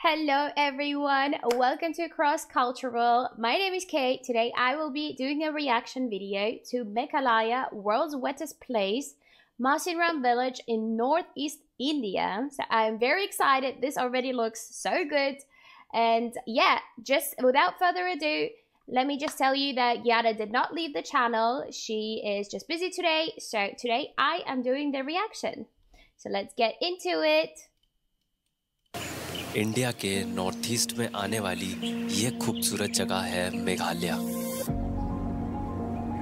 Hello everyone, welcome to Cross Cultural. My name is Kate. Today I will be doing a reaction video to Meghalaya, world's wettest place, Mawsynram village in northeast India. So I'm very excited. This already looks so good. And yeah, just without further ado, let me just tell you that Yara did not leave the channel. She is just busy today. So today I am doing the reaction. So let's get into it. India के north east में आने वाली ये खूबसूरत जगह है Meghalaya.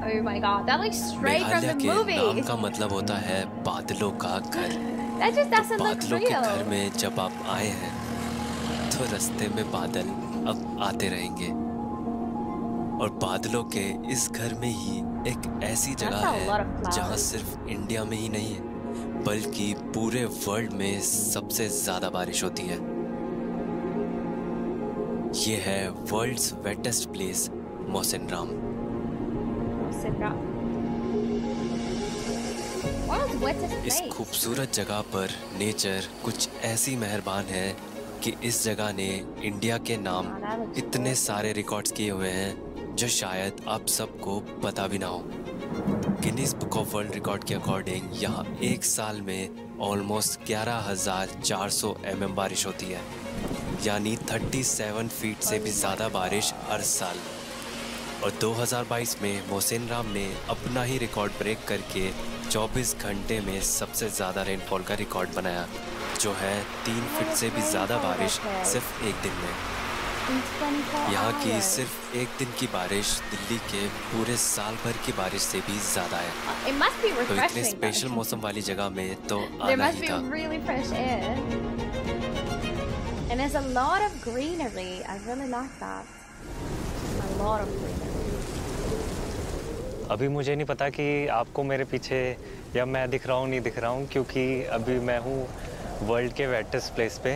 Oh my God, that looks straight from the movie. Meghalaya के नाम का मतलब होता है बादलों का घर। That just doesn't look बादलों के real. घर में जब आप आए हैं तो रास्ते में बादल अब आते रहेंगे और बादलों के इस घर में ही एक ऐसी जगह है जहां सिर्फ इंडिया में ही नहीं है बल्कि पूरे वर्ल्ड में सबसे ज्यादा बारिश होती है। ये है वर्ल्ड्स वेटेस्ट प्लेस मौसिनराम। इस खूबसूरत जगह पर नेचर कुछ ऐसी मेहरबान है कि इस जगह ने इंडिया के नाम इतने सारे रिकॉर्ड्स किए हुए हैं जो शायद आप सबको पता भी ना हो। Guinness book of world record के अकॉर्डिंग यहाँ एक साल में ऑलमोस्ट 11,400 mm बारिश होती है, यानी 37 फीट से भी ज़्यादा बारिश हर साल। और 2022 में मौसिनराम ने अपना ही रिकॉर्ड ब्रेक करके 24 घंटे में सबसे ज़्यादा रेनफॉल का रिकॉर्ड बनाया, जो है 3 फीट से भी ज़्यादा बारिश सिर्फ एक दिन में। यहाँ की सिर्फ एक दिन की बारिश दिल्ली के पूरे साल भर की बारिश से भी ज़्यादा है। तो इतने स्पेशल मौसम वाली जगह में तो आना ही था। And there's a lot of greenery. I really like that. A lot of greenery. अभी मुझे नहीं पता कि आपको मेरे पीछे या मैं दिख रहा हूँ नहीं दिख रहा हूँ, क्योंकि अभी मैं हूँ वर्ल्ड के वेटेस्ट प्लेस पे।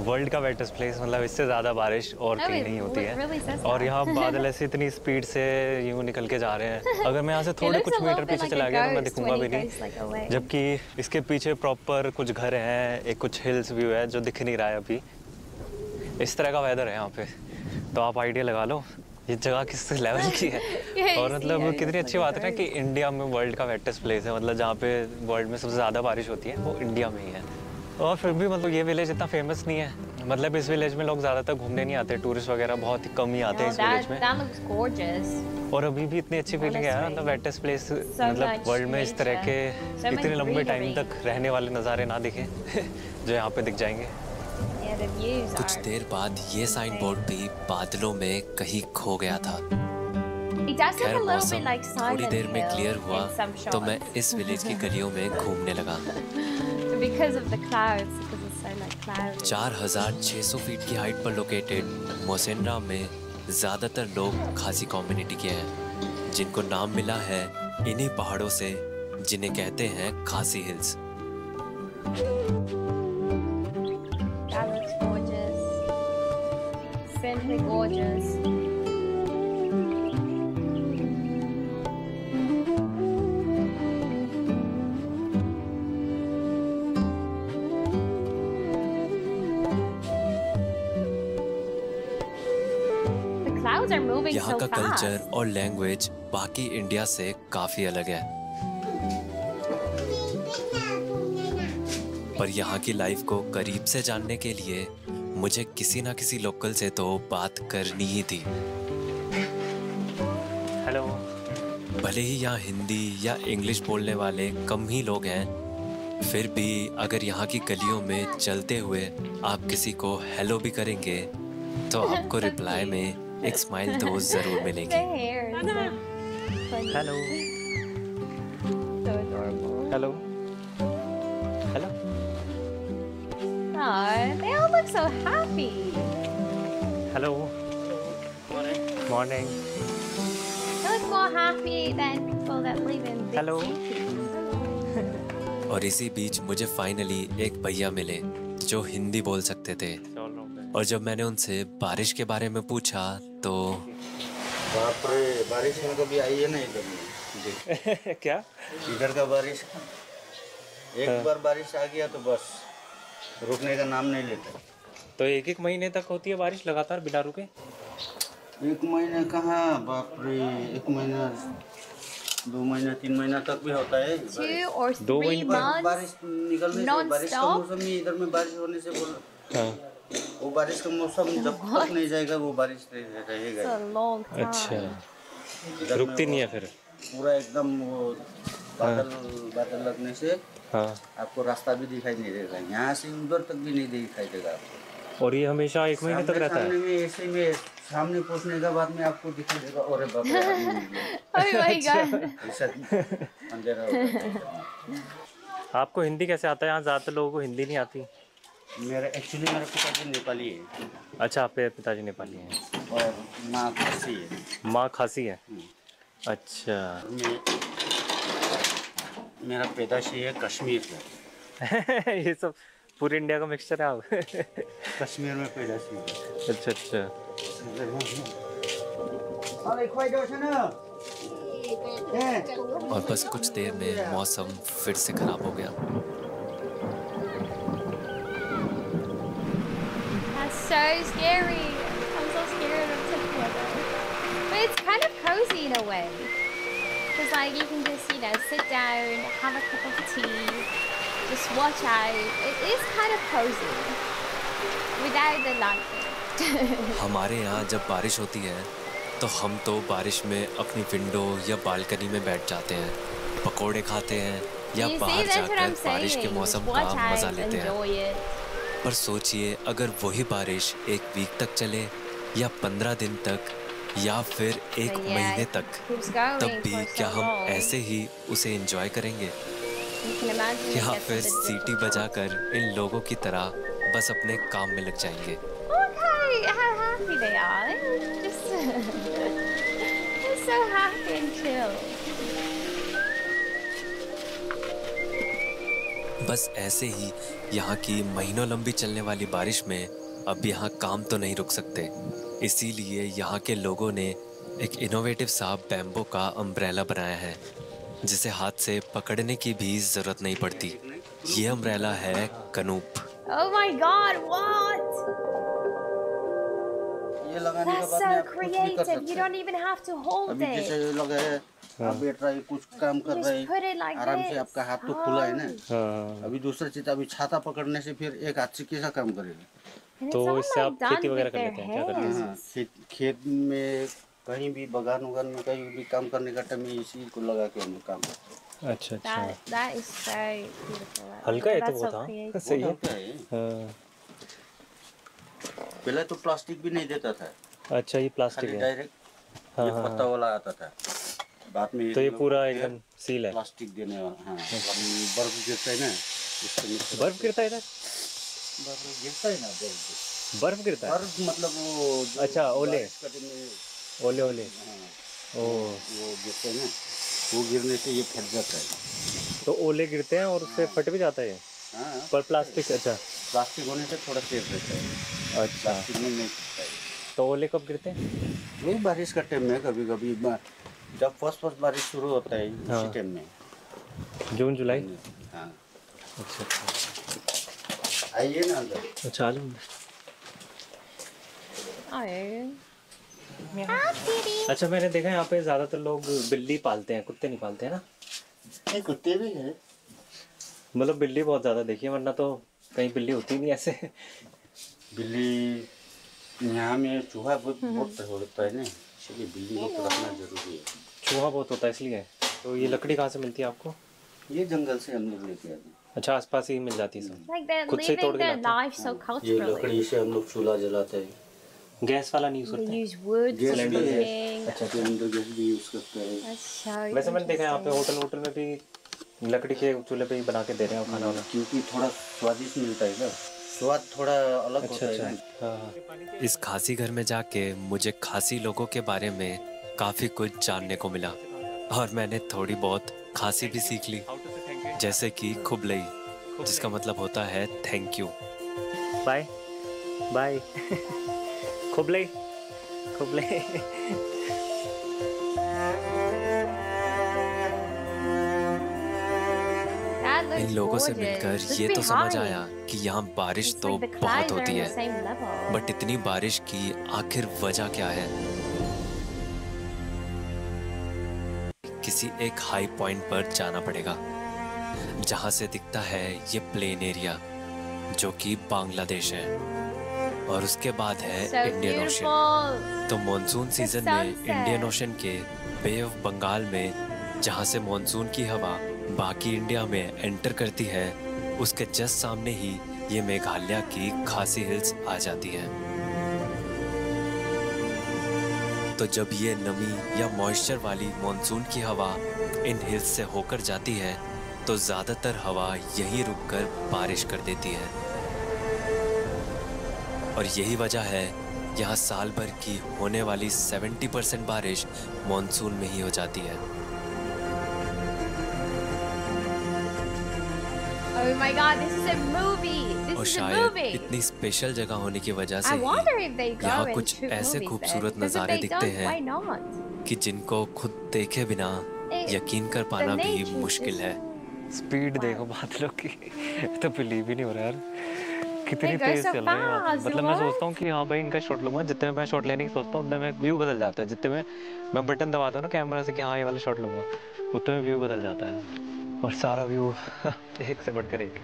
वर्ल्ड का वेटेस्ट प्लेस मतलब इससे ज़्यादा बारिश और कहीं नहीं होती है। और यहाँ बादल ऐसे इतनी स्पीड से यूँ निकल के जा रहे हैं, अगर मैं यहाँ से थोड़े कुछ मीटर पीछे चला गया तो मैं दिखूंगा भी नहीं। जबकि इसके पीछे प्रॉपर कुछ घर हैं, एक कुछ हिल्स व्यू है जो दिख नहीं रहा है अभी। इस तरह का वेदर है यहाँ पे, तो आप आइडिया लगा लो ये जगह किस लेवल की है। और मतलब कितनी अच्छी बात है ना कि इंडिया में वर्ल्ड का वेटेस्ट प्लेस है, मतलब जहाँ पे वर्ल्ड में सबसे ज़्यादा बारिश होती है वो इंडिया में ही है। और फिर भी मतलब ये विलेज इतना फेमस नहीं है, मतलब इस विलेज में लोग ज़्यादातर घूमने नहीं आते, टूरिस्ट वगैरह बहुत ही कम ही आते हैं इस विलेज में। और अभी भी इतनी अच्छी फीलिंग है, मतलब वेटेस्ट प्लेस, मतलब वर्ल्ड में इस तरह के इतने लंबे टाइम तक रहने वाले नज़ारे ना दिखे जो यहाँ पे दिख जाएंगे। कुछ देर बाद ये साइन बोर्ड भी बादलों में कहीं खो गया था। खैर मौसम थोड़ी देर में क्लियर हुआ तो मैं इस विलेज की गलियों में घूमने लगा। 4,600 फीट की हाइट पर लोकेटेड मौसिनराम में ज़्यादातर लोग खासी कम्युनिटी के हैं, जिनको नाम मिला है इन्हीं पहाड़ों से जिन्हें कहते हैं खासी hills. Simply gorgeous. The clouds are moving so fast. यहाँ का कल्चर और लैंग्वेज बाकी इंडिया से काफी अलग है, पर यहाँ की लाइफ को करीब से जानने के लिए मुझे किसी ना किसी लोकल से तो बात करनी ही थी। हेलो। भले ही यहाँ हिंदी या इंग्लिश बोलने वाले कम ही लोग हैं, फिर भी अगर यहाँ की गलियों में चलते हुए आप किसी को हेलो भी करेंगे तो आपको रिप्लाई में एक स्माइल तो जरूर मिलेगी। Hello hello hello. Oh, they all look so happy. Hello. Morning. They look more happy than people that live in big Hello. cities. और इसी बीच मुझे फाइनली एक भैया मिले जो हिंदी बोल सकते थे, और जब मैंने उनसे बारिश के बारे में पूछा तो बाप रे, बारिश में कभी आई है ना इधर? क्या? इधर का बारिश एक बार बारिश आ गया तो बस रुकने का नाम नहीं लेता। तो एक महीने तक होती है बारिश लगातार बिना रुके? 1 महीने कहाँ, बाप रे, 1 महीना 2 महीना 3 महीना तक भी होता है 2 or 2 3 महीने months बारिश निकलने से, बारिश का non-stop? मौसम ही इधर में बारिश होने से बोल, हाँ वो बारिश का मौसम जब तक नहीं जाएगा वो बारिश रहेगा। It's a long time. अच्छा, इधर में रुकती वो नहीं है फिर? पूरा एकदम वो बादल बादल लगने से हाँ। आपको रास्ता भी दिखाई नहीं देगा, यहाँ से उधर तक भी नहीं दिखाई देगा आपको। और ये हमेशा 1 महीने तक रहता सामने है? में ऐसे में सामने पहुँचने के बाद में आपको दिखाई देगा, अरे बाप रे, आदमी मिल गया। Oh my god. ऐसा अंधेरा होता है। आपको हिंदी कैसे आता है? यहाँ ज़्यादातर लोगों को हिंदी नहीं आती। मेरा पिताजी नेपाली है। अच्छा, आपके पिताजी नेपाली हैं और माँ खासी है। माँ खासी है? अच्छा। मेरा पैदाशी है कश्मीर का। ये सब पूरे इंडिया का मिक्सचर है आप? कश्मीर में पैदाशी है। अच्छा अच्छा। और बस कुछ देर में मौसम फिर से खराब हो गया। That's so scary. I'm so scared of September. But it's kind of cozy in a way. Because like you can just, you know, sit down, have a cup of tea, just watch out. It is kind of cozy. Without the lightning. हमारे यहाँ जब बारिश होती है तो हम तो बारिश में अपनी विंडो या बालकनी में बैठ जाते हैं, पकोड़े खाते हैं या You see, बाहर that's what I'm जाकर बारिश के saying. मौसम Just का watch मजा out, लेते हैं। enjoy it. पर सोचिए अगर वही बारिश 1 वीक तक चले या 15 दिन तक या फिर 1 So, yeah, महीने it तक, keeps going तब भी for क्या so हम long. ऐसे ही उसे एंजॉय करेंगे You can imagine it या gets a फिर bit सीटी difficult. बजाकर इन लोगों की तरह बस अपने काम में लग जाएंगे? Okay, how happy they are. They're just they're so happy and chill. बस ऐसे ही यहाँ की महीनों लंबी चलने वाली बारिश में अब यहाँ काम तो नहीं रुक सकते, इसीलिए यहाँ के लोगों ने एक इनोवेटिव सा बैम्बू का अम्ब्रेला बनाया है जिसे हाथ से पकड़ने की भी जरूरत नहीं पड़ती। ये अम्ब्रेला है कनूप। Oh my god, what? ये लगाने के That's बाद so में आप कुछ भी कर creative. सकते You हैं। don't even have to hold अभी जैसे it. ये लगा है, आप बैठ रहे कुछ काम कर Just रहे put it like आराम से, this. आपका हाथ तो खुला है ना। हाँ। अभी दूसरा चीज, अभी छाता पकड़ने से फिर एक हाथ से कैसा काम करेगा? And तो it's all इससे like आप done खेती वगैरह with कर their लेते हैं? क्या करते हैं? hands. हाँ, खेत में कहीं भी बगान उगान में कहीं भी काम करने का टाइम में इसी को लगा के हम लोग काम करते हैं। अच्छा अच्छा। That is so beautiful. हल्का है तो That's बहुत, so हाँ creative. सही है। होता है। हाँ। पहले तो प्लास्टिक भी नहीं देता था, अच्छा, ये प्लास्टिक खाली है? डायरेक्ट हाँ, ये हाँ, पत्ता वाला आता था। बाद में तो ये लोग पूरा फिर एकदम सील है? प्लास्टिक देने वाला। हाँ, बर्फ गिरता है ना, इसके नीचे बर्फ गिरता है इधर? बर्फ गिरता है ना, बर्फ गिरता है? बर्फ मतलब वो जो अच्छा, ओले? बारिश का दिन में, ओले ओले? हाँ, ओ, वो गिरते हैं ना, वो गिरने से ये फट जाता है। तो ओले गिरते हैं और उससे फट भी जाता है ये? हाँ, पर प्लास्टिक? अच्छा प्लास्टिक होने से थोड़ा सेफ रहता है, अच्छा। प्लास्टिक में नहीं फटता है। तो ओले कब गिरते हैं? वही बारिश का टाइम में, कभी कभी जब फर्स्ट बारिश शुरू होता है हाँ। उसी टाइम में। जून जुलाई? हाँ, अच्छा अच्छा। आइए ना अंदर। अच्छा आ जाओ। अच्छा, मैंने देखा है यहाँ पे ज्यादातर लोग बिल्ली पालते हैं, कुत्ते नहीं पालते हैं ना? नहीं, कुत्ते भी हैं। मतलब बिल्ली बहुत ज्यादा देखी है, वरना तो कहीं बिल्ली होती नहीं ऐसे। बिल्ली यहाँ में चूहा बहुत होता है ना, इसलिए बिल्ली को रखना जरूरी है। चूहा बहुत होता है इसलिए। तो ये लकड़ी कहाँ से मिलती है आपको? ये जंगल से हम लोग लेके आते हैं। अच्छा, आसपास ही मिल जाती है सब? Like they're खुद से living तोड़ के their लाते हैं? life so ये culturally. लकड़ी से हम लोग चूल्हा जलाते हैं। गैस वाला नहीं यूज They करते हैं? use wood for गैस भी है। cooking. अच्छा, सिलेंडर गैस भी यूज करते हैं। That's so वैसे मैंने देखा है यहाँ पे interesting. होटल में भी लकड़ी के चूल्हे पे ही बना के दे रहे हैं खाना वाना। क्योंकि थोड़ा स्वादिष्ट मिलता है ना, स्वाद थोड़ा अलग अच्छा होता है अच्छा। ना। हाँ। इस खासी घर में जाके मुझे खासी लोगों के बारे में काफी कुछ जानने को मिला और मैंने थोड़ी बहुत खासी भी सीख ली, जैसे कि खुबलई, जिसका मतलब होता है थैंक यू। Bye bye. खुबलई खुबलई। That इन लोगों से मिलकर ये तो समझ आया कि यहाँ बारिश तो बहुत होती है, बट इतनी बारिश की आखिर वजह क्या है? किसी एक हाई पॉइंट पर जाना पड़ेगा जहाँ से दिखता है ये प्लेन एरिया जो कि बांग्लादेश है, और उसके बाद है इंडियन ओशन। तो मॉनसून सीजन में इंडियन ओशन के बे ऑफ बंगाल में जहाँ से मॉनसून की हवा बाकी इंडिया में एंटर करती है, उसके जस्ट सामने ही ये मेघालय की खासी हिल्स आ जाती है। तो जब ये नमी या मॉइस्चर वाली मॉनसून की हवा इन हिल्स से होकर जाती है तो ज़्यादातर हवा यहीं रुककर बारिश कर देती है, और यही वजह है यहाँ साल भर की होने वाली 70% बारिश मॉनसून में ही हो जाती है। Oh my God, this is a movie. और This is a शायद movie. इतनी स्पेशल जगह होने की वजह से I wonder if they he go यहाँ and कुछ shoot ऐसे movies खूबसूरत there. 'Cause if नज़ारे they दिखते don't, why हैं not? कि जिनको खुद देखे बिना यकीन कर The पाना भी nature मुश्किल is- है। स्पीड देखो बादलों की, तो बिलीव ही नहीं हो रहा यार, कितनी They go तेज so चल रही है। fast, मतलब मैं what? सोचता हूँ कि हाँ भाई इनका शॉट लूंगा, जितने में मैं शॉट लेने की सोचता हूँ उतने में व्यू बदल जाता है। जितने में मैं बटन दबाता हूँ ना कैमरा से कि हाँ ये वाला शॉट लूंगा, उतने में व्यू बदल जाता है, और सारा व्यू एक से बढ़कर एक।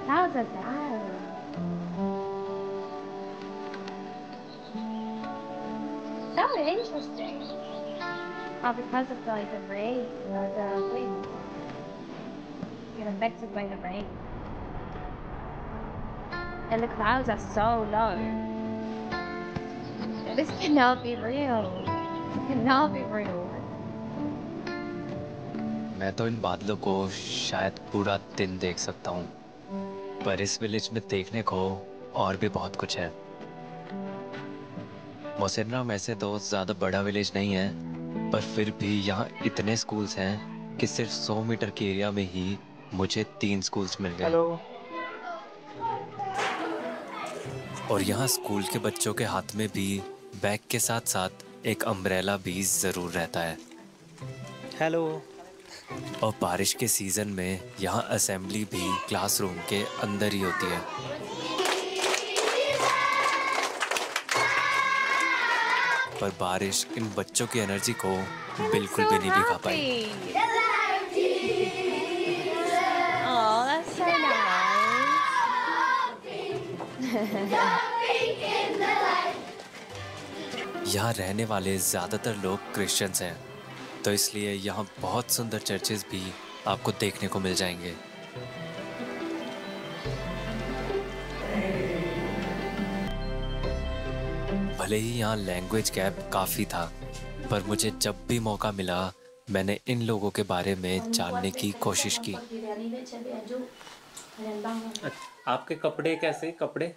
Clouds are down. So interesting. Oh, because of like the rain or the wind. You're affected by the rain. And the clouds are so low. This cannot be real. It cannot be real. मैं तो इन बादलों को शायद पूरा दिन देख सकता हूँ, पर इस विलेज में देखने को और भी बहुत कुछ है। मोसेनराम ऐसे तो ज़्यादा बड़ा विलेज नहीं है, पर फिर भी यहाँ इतने स्कूल्स हैं कि सिर्फ 100 मीटर के एरिया में ही मुझे 3 स्कूल्स मिल गए। हेलो। और यहाँ स्कूल के बच्चों के हाथ में भी बैग के साथ साथ एक अम्ब्रेला भी ज़रूर रहता है। हेलो। और बारिश के सीजन में यहाँ असेंबली भी क्लासरूम के अंदर ही होती है। पर बारिश इन बच्चों की एनर्जी को बिल्कुल भी नहीं दिखा पाई। Oh, that's so nice. यहाँ रहने वाले ज़्यादातर लोग क्रिश्चियंस हैं, तो इसलिए यहाँ बहुत सुंदर चर्चेस भी आपको देखने को मिल जाएंगे। भले ही यहाँ लैंग्वेज गैप काफ़ी था, पर मुझे जब भी मौका मिला मैंने इन लोगों के बारे में जानने की कोशिश की। आपके कपड़े कैसे? कपड़े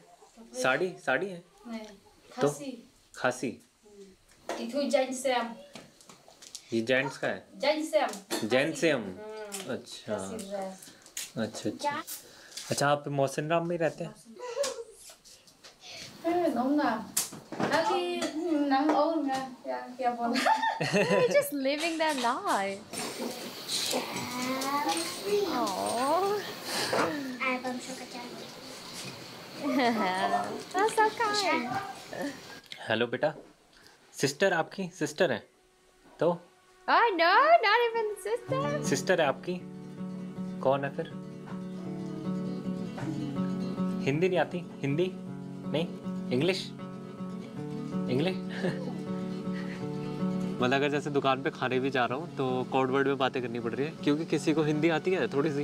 साड़ी साड़ी है तो खासी। ये जेंट्स का है? जेंट्सम। अच्छा अच्छा अच्छा अच्छा। आप मोहसिनराम में रहते हैं? They're just living their life. Oh. That's so kind. Hello बेटा, सिस्टर आपकी सिस्टर है तो? Oh no, not even sister. Sister है आपकी? कौन है फिर? हिंदी नहीं आती? हिंदी नहीं? इंग्लिश? इंग्लिश? मतलब अगर जैसे दुकान पे खाने भी जा रहा हूँ तो कोड वर्ड में बातें करनी पड़ रही है, क्योंकि किसी को हिंदी आती है थोड़ी सी,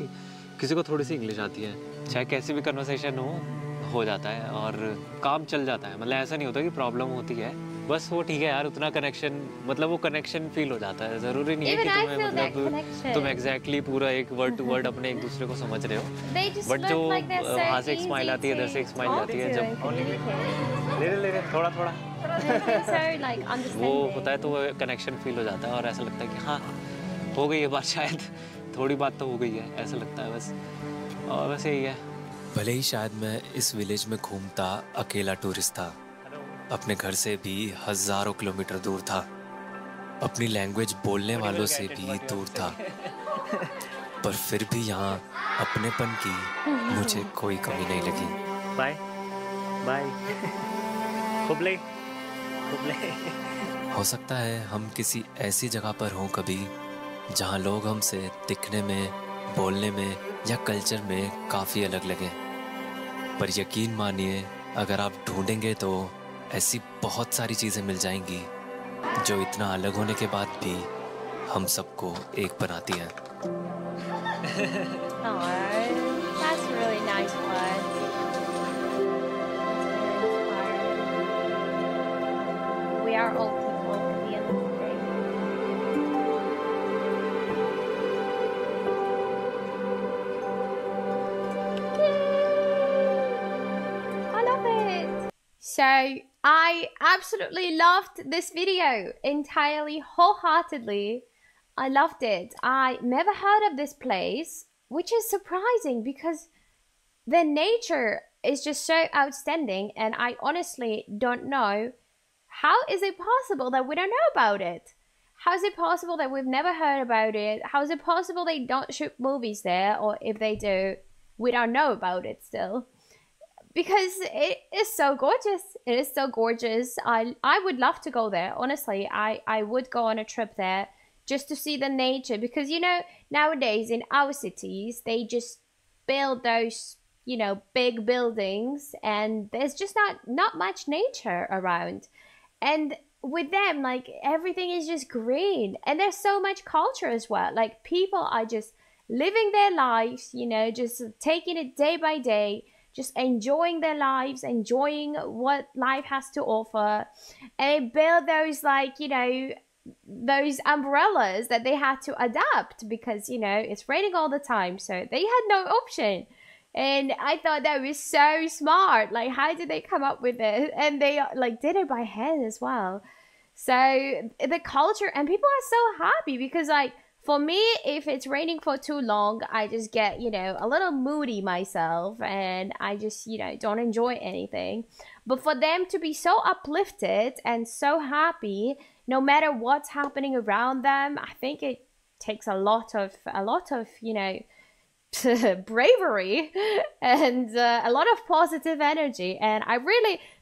किसी को थोड़ी सी इंग्लिश आती है। चाहे कैसी भी कन्वर्सेशन हो जाता है और काम चल जाता है। मतलब ऐसा नहीं होता कि प्रॉब्लम होती है, बस वो ठीक है यार, उतना कनेक्शन, मतलब वो कनेक्शन फील हो जाता है। ज़रूरी नहीं है कि तुम्हें मतलब तुम एग्जैक्टली पूरा एक वर्ड टू वर्ड अपने एक दूसरे को समझ रहे हो, बट जो वहाँ से एक स्माइल आती है, इधर से एक स्माइल आती है, जब ले रहे थोड़ा थोड़ा वो होता है तो वो कनेक्शन फील हो जाता है और ऐसा लगता है कि हाँ हो गई है बात, शायद थोड़ी बात तो हो गई है, ऐसा लगता है बस। और वैसे ही है। भले ही शायद मैं इस विलेज में घूमता अकेला टूरिस्ट था, अपने घर से भी हज़ारों किलोमीटर दूर था, अपनी लैंग्वेज बोलने वालों से भी दूर था, पर फिर भी यहाँ अपनेपन की मुझे कोई कमी नहीं लगी। Bye bye. हो सकता है हम किसी ऐसी जगह पर हों कभी जहाँ लोग हमसे दिखने में, बोलने में या कल्चर में काफ़ी अलग लगें, पर यकीन मानिए अगर आप ढूंढेंगे तो ऐसी बहुत सारी चीज़ें मिल जाएंगी जो इतना अलग होने के बाद भी हम सबको एक बनाती हैं। That's really nice one. We are all people at the end of the day. I love it. So I absolutely loved this video entirely, wholeheartedly. I loved it. I never heard of this place, which is surprising because the nature is just so outstanding, and I honestly don't know how is it possible that we don't know about it. How is it possible that we've never heard about it? How is it possible they don't shoot movies there, or if they do, we don't know about it still? Because it is so gorgeous. It is so gorgeous. I would love to go there. Honestly, I would go on a trip there just to see the nature, because you know, nowadays in our cities they just build those, you know, big buildings, and there's just not much nature around. And with them, like, everything is just green, and there's so much culture as well. Like, people are just living their lives, you know, just taking it day by day, just enjoying their lives, enjoying what life has to offer. And they build those, like, you know, those umbrellas that they had to adapt because, you know, it's raining all the time, so they had no option. And I thought that was so smart. Like, how did they come up with it? And they like did it by hand as well. So the culture, and people are so happy because, like, for me, if it's raining for too long, I just get, you know, a little moody myself, and I just, you know, don't enjoy anything. But for them to be so uplifted and so happy, no matter what's happening around them, I think it takes a lot of, you know, bravery and a lot of positive energy. And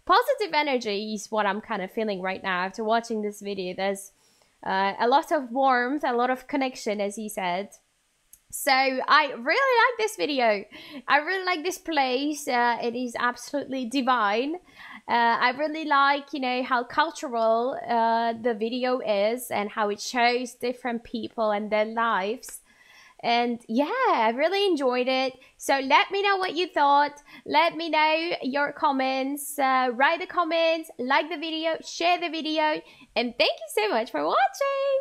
positive energy is what I'm kind of feeling right now after watching this video. There's a lot of warmth, a lot of connection, as he said. So I really like this video. I really like this place. It is absolutely divine. I really like, you know, how cultural the video is and how it shows different people and their lives. And yeah, I really enjoyed it. So let me know what you thought. Let me know your comments. Write the comments, like the video, share the video, and thank you so much for watching.